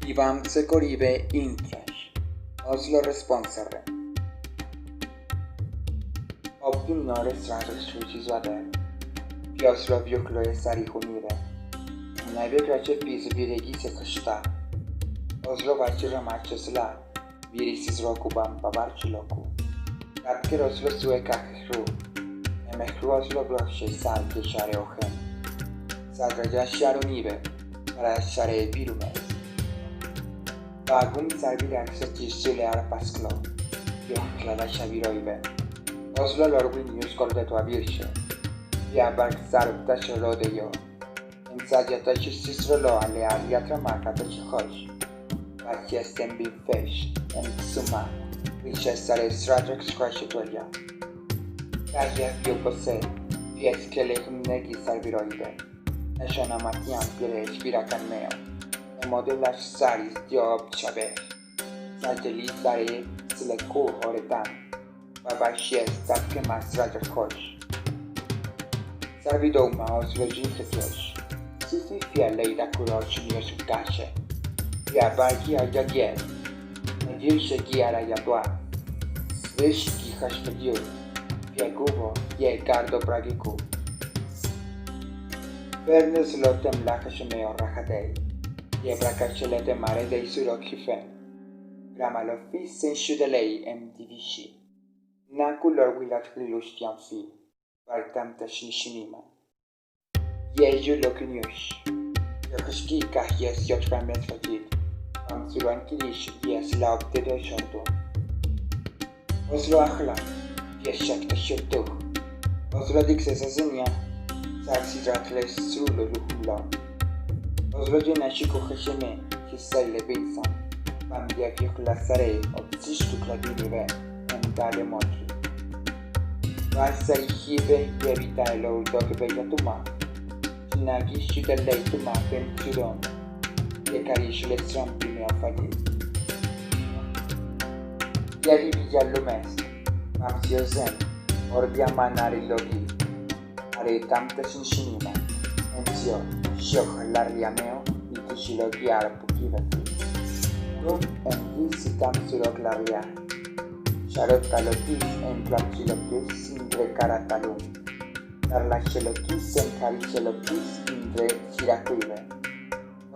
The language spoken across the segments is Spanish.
Ivan se coribe intrash. Oslo responsare. Optimnore strangers suicizoade. Pioslo viocloe sari hunire. Naibe grace piz viregi se kashta. Oslo vachira machesla. Virisis rokubam babarchiloku. Katker Oslo sue kahru. Emehru Oslo bloche sal de share ohen. Sadraja sharunibe. Para share virumes. Bagum sarbirak se chislear pasklo. Yoklada shabiroibe. Oslo lorwinius cordeto avirche. Yabark sarupta sholo de yo. Ensayata chisisrolo ale aliatra marcata chihosh. Bachestem bin fish. En suma. Richessare stratex crashetoya. Kaya fiopose. Fieskele negi sarbiroibe. Nashana matiam pire spirakan meo. Modelas saris job chabe. Sajeli sare sileko oretan. Baba shes tapke mas raja kosh. Sarvido maos vejin ketosh. Sisi fia leida kurosh nios kashe. Fia barki ajagye. Najir shegi ara yadwa. Vish ki hashpagyo. Fia gubo ye gardo bragiku. Fairness lotem lakashmeo rachadei. Yebra carcellete mare dei surochifen. Gramalo fis en shudelei em divishi. Nakulor wilat lilustian fi. Bartam tashishinima. Yeju lokuniush. Yokushki kah yes yotramens fajid. Am suran kilish yes lauk tedo shorto. Oslo akhla. Yes shak tashoto. Oslo dixesasinia. Saksi ratles sulo luhula. Oslo genashiko khasheme hissaile binsan. Bambia vioklasare obsishtu kladinive dale motri. Vasai hibe yevita elo dog begatuma. Nagi shudalei tuma pen chudon. Yekarish lestram prime afadi. Yari vijallo mest. Mamsio zen. Orbia manari logi. Are tamta shinshinima. Enzio. Shok larriameo. Nitishiloghi arapukivati. Rum en visitam surok larria. Sharot kalotis en plachilotis indre karatalum. Darlachelotis en carichelotis indre chiracuive.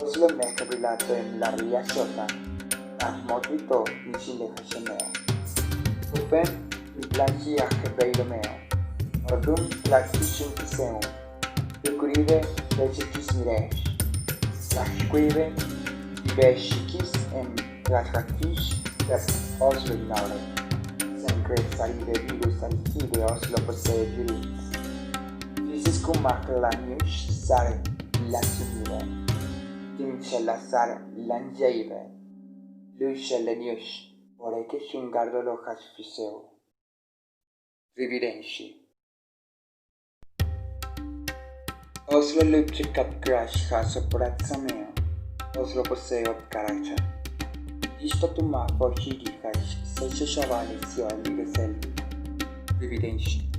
Oslo mehkabilato en larria shota. Ahmotrito nishile hashemeo. Upen in plachi ahebeilomeo. Ordum plachishun kiseum. Pecurive vechikis miresh. Lachquive veshikis en ratrakish per Oslo inaure. Sarive virus archive Oslo posee virus. Fisis cum maclaniush sare lasumire. Timchelasar lanjeive. Lusheleniush. Oreke shungardo lojas fiseo. Rividenshi. Oslo lupchikap crash hasopratsameo. Oslo poseo caracha. Istatuma for higi hash. Se shavali sio ligesel. Rividenshi.